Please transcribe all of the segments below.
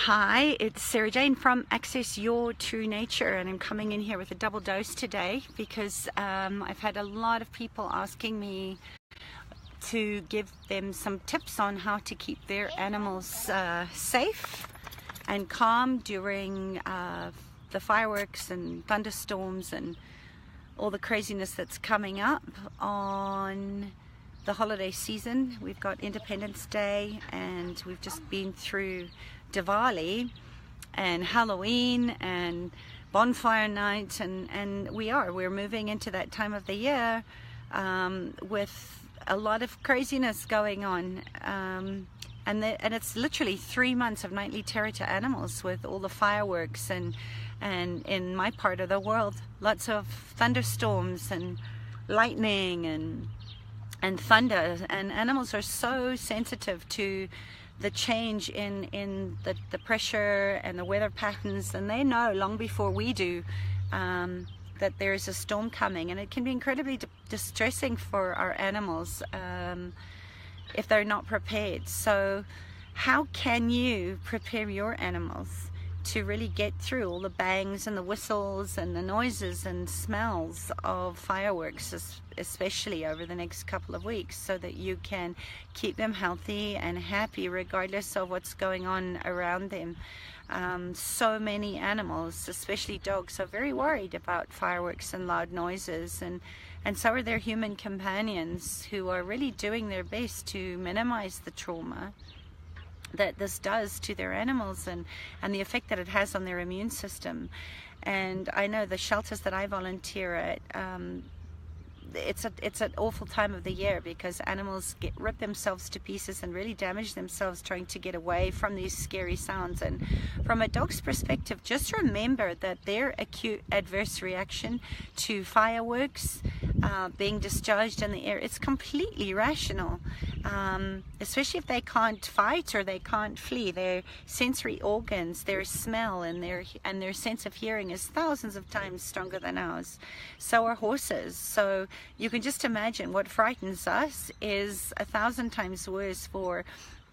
Hi, it's Sarah Jane from Access Your True Nature, and I'm coming in here with a double dose today because I've had a lot of people asking me to give them some tips on how to keep their animals safe and calm during the fireworks and thunderstorms and all the craziness that's coming up on the holiday season. We've got Independence Day and we've just been through Diwali and Halloween and bonfire night, and we're moving into that time of the year with a lot of craziness going on, and it's literally 3 months of nightly terror to animals with all the fireworks and in my part of the world lots of thunderstorms and lightning and thunder, and animals are so sensitive to the change in the pressure and the weather patterns, and they know long before we do that there is a storm coming, and it can be incredibly distressing for our animals if they're not prepared. So how can you prepare your animals to really get through all the bangs and the whistles and the noises and smells of fireworks, especially over the next couple of weeks, so that you can keep them healthy and happy regardless of what's going on around them? So many animals, especially dogs, are very worried about fireworks and loud noises, and so are their human companions, who are really doing their best to minimize the trauma that this does to their animals and the effect that it has on their immune system. And I know the shelters that I volunteer at, it's an awful time of the year because animals rip themselves to pieces and really damage themselves trying to get away from these scary sounds. And from a dog's perspective, just remember that their acute adverse reaction to fireworks being discharged in the air, it's completely rational, especially if they can't fight or they can't flee. Their sensory organs, their smell and their sense of hearing is thousands of times stronger than ours. So are horses. So you can just imagine what frightens us is 1,000 times worse for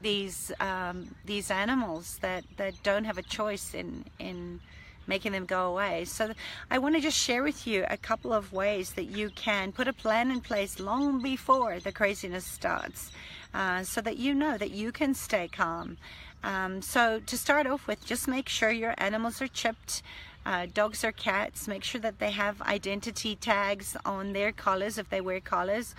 these animals that don't have a choice in making them go away. So I want to just share with you a couple of ways that you can put a plan in place long before the craziness starts, so that you know that you can stay calm. So to start off with, just make sure your animals are chipped. Dogs or cats, make sure that they have identity tags on their collars if they wear collars,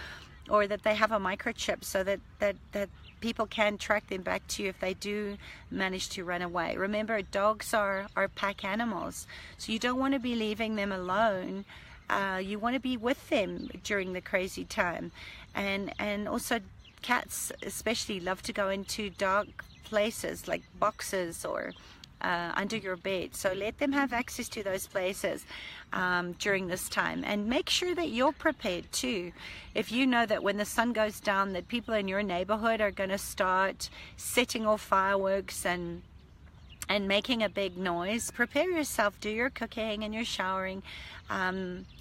or that they have a microchip so that people can track them back to you if they do manage to run away. Remember, dogs are pack animals, so you don't want to be leaving them alone. You want to be with them during the crazy time. And also cats especially love to go into dark places like boxes or under your bed, so let them have access to those places during this time, and make sure that you're prepared too. If you know that when the sun goes down that people in your neighborhood are going to start setting off fireworks and making a big noise, prepare yourself, do your cooking and your showering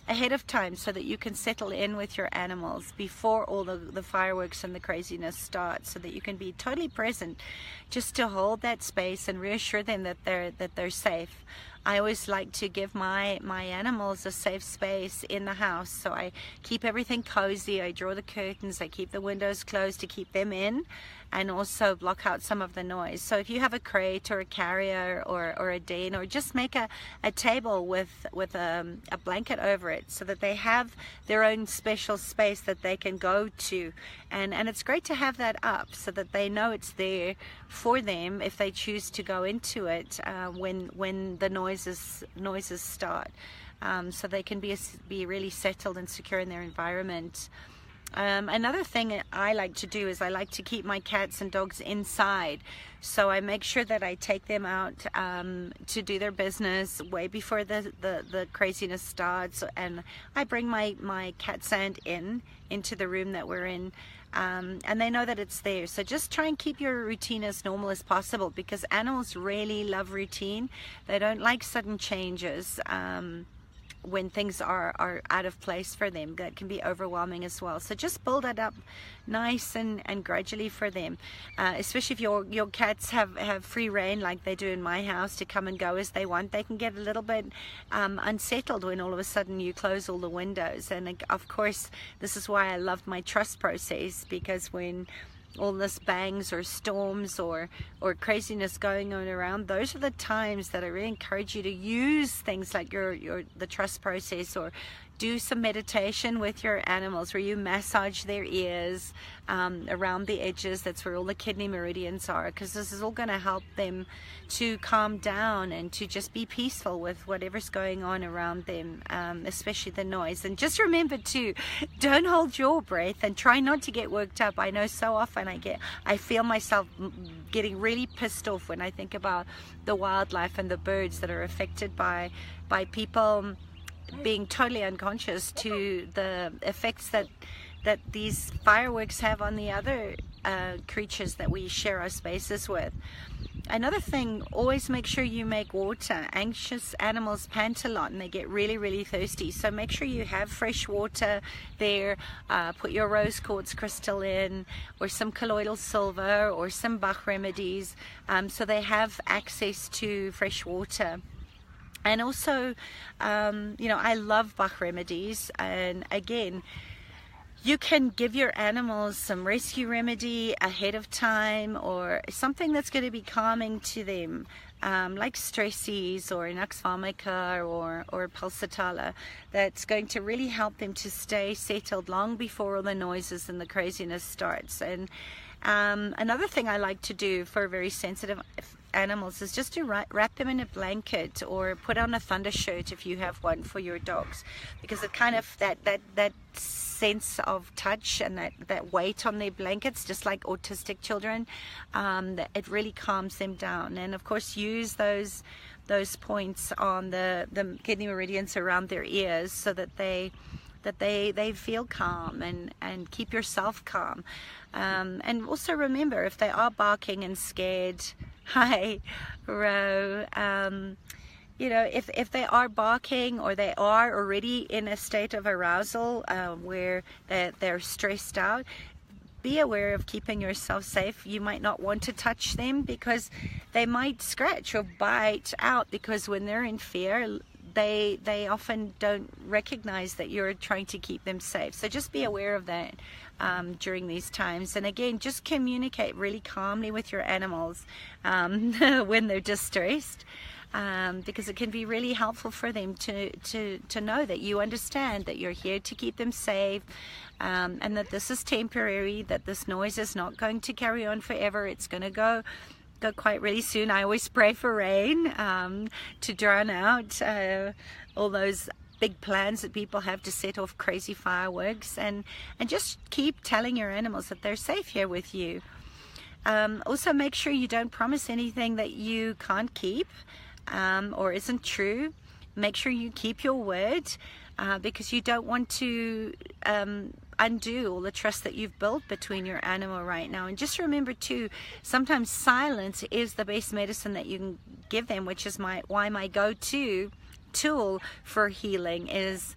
ahead of time so that you can settle in with your animals before all the fireworks and the craziness starts, so that you can be totally present just to hold that space and reassure them that they're safe. I always like to give my animals a safe space in the house, so I keep everything cozy. I draw the curtains, I keep the windows closed to keep them in and also block out some of the noise. So if you have a crate or a carrier or a den, or just make a table with a blanket over it so that they have their own special space that they can go to, and it's great to have that up so that they know it's there for them if they choose to go into it when the noises start, so they can be really settled and secure in their environment. Another thing I like to do is I like to keep my cats and dogs inside, so I make sure that I take them out to do their business way before the craziness starts, and I bring my cat sand into the room that we're in, and they know that it's there. So just try and keep your routine as normal as possible, because animals really love routine. They don't like sudden changes. when things are out of place for them. That can be overwhelming as well. So just build it up nice and gradually for them, especially if your cats have free reign like they do in my house to come and go as they want. They can get a little bit unsettled when all of a sudden you close all the windows. And of course, this is why I love my trust process, because when all this bangs or storms or craziness going on around, those are the times that I really encourage you to use things like the trust process, or do some meditation with your animals where you massage their ears around the edges. That's where all the kidney meridians are, because this is all going to help them to calm down and to just be peaceful with whatever's going on around them, especially the noise. And just remember too, don't hold your breath and try not to get worked up. I know so often I feel myself getting really pissed off when I think about the wildlife and the birds that are affected by people being totally unconscious to the effects that these fireworks have on the other creatures that we share our spaces with. Another thing, always make sure you make water. Anxious animals pant a lot and they get really, really thirsty. So make sure you have fresh water there. Put your rose quartz crystal in, or some colloidal silver, or some Bach remedies, so they have access to fresh water. And also, I love Bach remedies, and again, you can give your animals some rescue remedy ahead of time, or something that's going to be calming to them, like Stressies or Nux vomica or Pulsatile, that's going to really help them to stay settled long before all the noises and the craziness starts. And another thing I like to do for very sensitive animals is just to wrap them in a blanket, or put on a thunder shirt if you have one for your dogs, because it kind of that sense of touch and that weight on their blankets, just like autistic children, that it really calms them down. And of course, use those points on the kidney meridians around their ears, so that they feel calm, and keep yourself calm. And also remember, if they are barking and scared, hi Ro, if they are barking, or they are already in a state of arousal where they're stressed out, be aware of keeping yourself safe. You might not want to touch them, because they might scratch or bite out, because when they're in fear, they often don't recognize that you're trying to keep them safe. So just be aware of that during these times. And again, just communicate really calmly with your animals when they're distressed, because it can be really helpful for them to know that you understand, that you're here to keep them safe, and that this is temporary, that this noise is not going to carry on forever. It's going to go quite really soon. I always pray for rain to drown out all those big plans that people have to set off crazy fireworks, and just keep telling your animals that they're safe here with you. Also, make sure you don't promise anything that you can't keep or isn't true. Make sure you keep your word, because you don't want to undo all the trust that you've built between your animal right now. And just remember too, sometimes silence is the best medicine that you can give them, which is why my go-to tool for healing is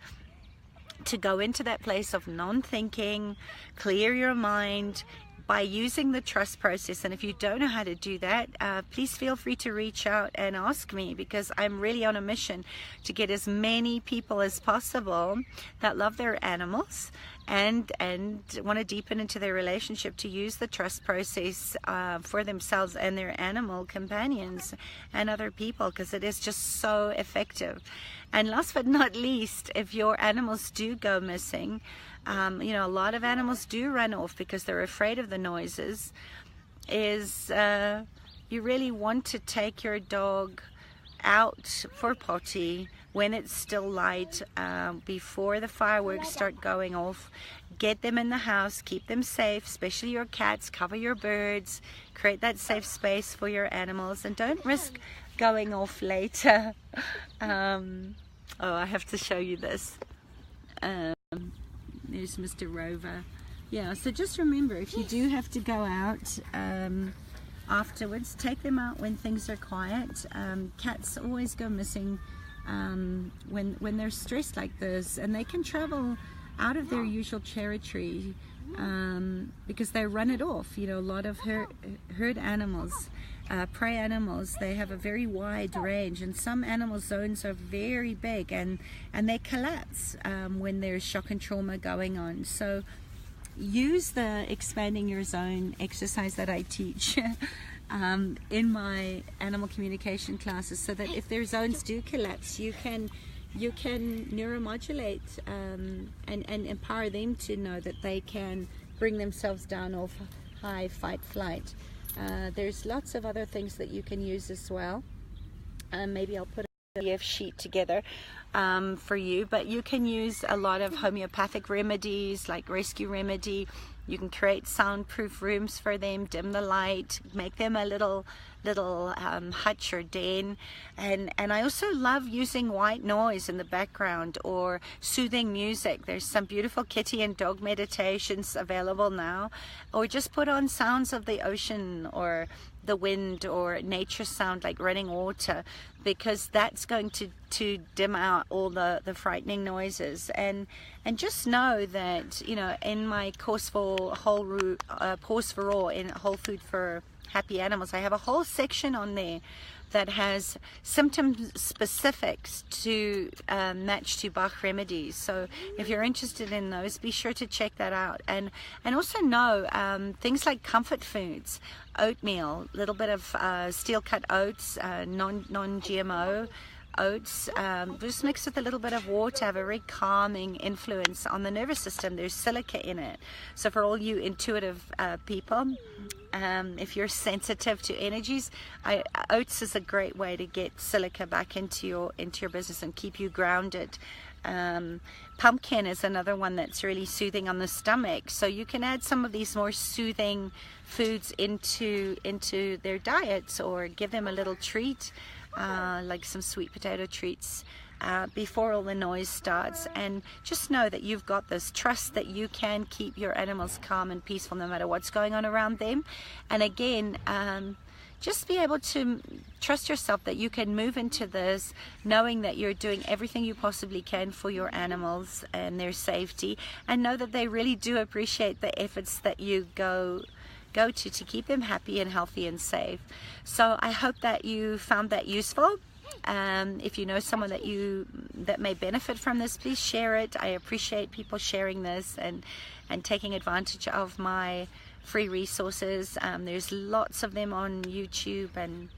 to go into that place of non-thinking, clear your mind by using the trust process. And if you don't know how to do that, please feel free to reach out and ask me, because I'm really on a mission to get as many people as possible that love their animals and want to deepen into their relationship to use the trust process for themselves and their animal companions and other people, because it is just so effective. And last but not least, if your animals do go missing, a lot of animals do run off because they're afraid of the noises, you really want to take your dog out for potty when it's still light, before the fireworks start going off. Get them in the house, keep them safe, especially your cats. Cover your birds, create that safe space for your animals, and don't risk going off later. I have to show you this. There's Mr. Rover. Yeah, so just remember, if you do have to go out afterwards, take them out when things are quiet. Cats always go missing when they're stressed like this, and they can travel out of their usual territory because they run it off. You know, a lot of herd animals, prey animals, they have a very wide range, and some animal zones are very big, and they collapse when there's shock and trauma going on. So use the expanding your zone exercise that I teach in my animal communication classes, so that if their zones do collapse, you can neuromodulate and empower them to know that they can bring themselves down off high fight flight. There's lots of other things that you can use as well. Maybe I'll put a PDF sheet together for you, but you can use a lot of homeopathic remedies like rescue remedy. You can create soundproof rooms for them, dim the light, make them a little hutch or den, and I also love using white noise in the background or soothing music. There's some beautiful kitty and dog meditations available now, or just put on sounds of the ocean or the wind or nature sound like running water, because that's going to dim out all the frightening noises. And just know that, you know, in my course for Pause for Raw in Whole Food for Happy Animals, I have a whole section on there that has symptom specifics to match to Bach remedies. So if you're interested in those, be sure to check that out. And also know things like comfort foods, oatmeal, a little bit of steel cut oats, non-GMO oats, just mixed with a little bit of water, have a very calming influence on the nervous system. There's silica in it, so for all you intuitive people, if you're sensitive to energies, oats is a great way to get silica back into your business and keep you grounded. Pumpkin is another one that's really soothing on the stomach, so you can add some of these more soothing foods into their diets, or give them a little treat, like some sweet potato treats before all the noise starts. And just know that you've got this. Trust that you can keep your animals calm and peaceful no matter what's going on around them. And again, just be able to trust yourself that you can move into this knowing that you're doing everything you possibly can for your animals and their safety, and know that they really do appreciate the efforts that you go to keep them happy and healthy and safe. So I hope that you found that useful. If you know someone that may benefit from this, please share it. I appreciate people sharing this and taking advantage of my free resources. There's lots of them on YouTube and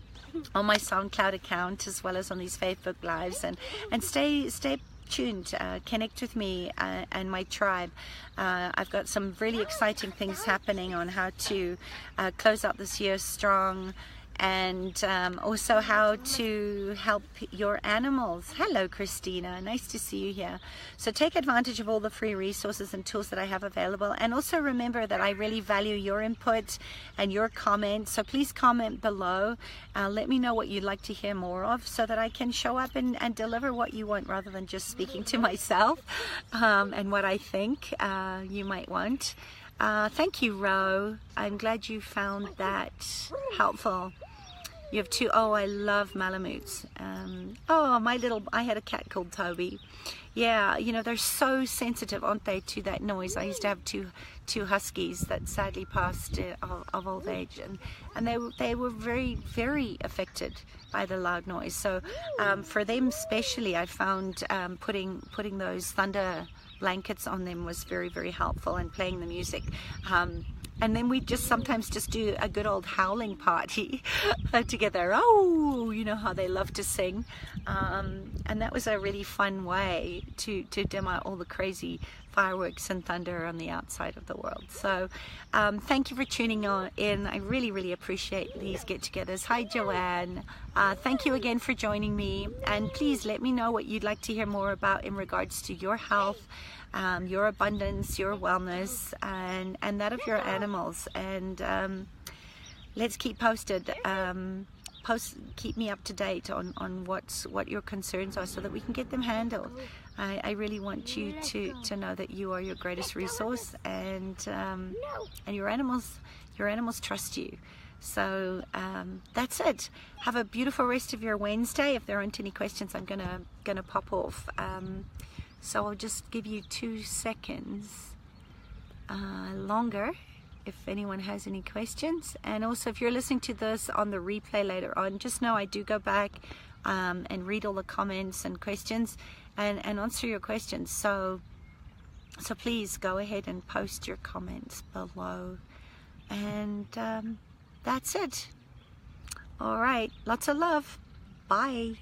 on my SoundCloud account, as well as on these Facebook lives, and stay tuned, connect with me and my tribe. I've got some really exciting things happening on how to close out this year strong, and also how to help your animals. Hello Christina, nice to see you here. So take advantage of all the free resources and tools that I have available, and also remember that I really value your input and your comments, so please comment below. Let me know what you'd like to hear more of, so that I can show up and deliver what you want, rather than just speaking to myself and what I think you might want. Thank you, Ro. I'm glad you found that helpful. You have two. Oh, I love Malamutes. I had a cat called Toby. Yeah, you know, they're so sensitive, aren't they, to that noise. I used to have two huskies that sadly passed of old age, and they were very, very affected by the loud noise. So for them especially, I found putting those thunder blankets on them was very, very helpful, and playing the music. And then we sometimes just do a good old howling party together. Oh, you know how they love to sing. And that was a really fun way to dim out all the crazy fireworks and thunder on the outside of the world. So thank you for tuning in. I really, really appreciate these get-togethers. Hi, Joanne. Thank you again for joining me. And please let me know what you'd like to hear more about in regards to your health, your abundance, your wellness, and that of your animals. And let's keep posted. Keep me up to date on what your concerns are, so that we can get them handled. I really want you to know that you are your greatest resource, and your animals trust you. So that's it. Have a beautiful rest of your Wednesday. If there aren't any questions, I'm gonna pop off. So I'll just give you 2 seconds longer if anyone has any questions. And also, if you're listening to this on the replay later on, just know I do go back and read all the comments and questions and answer your questions. So please go ahead and post your comments below. And that's it. All right, lots of love. Bye.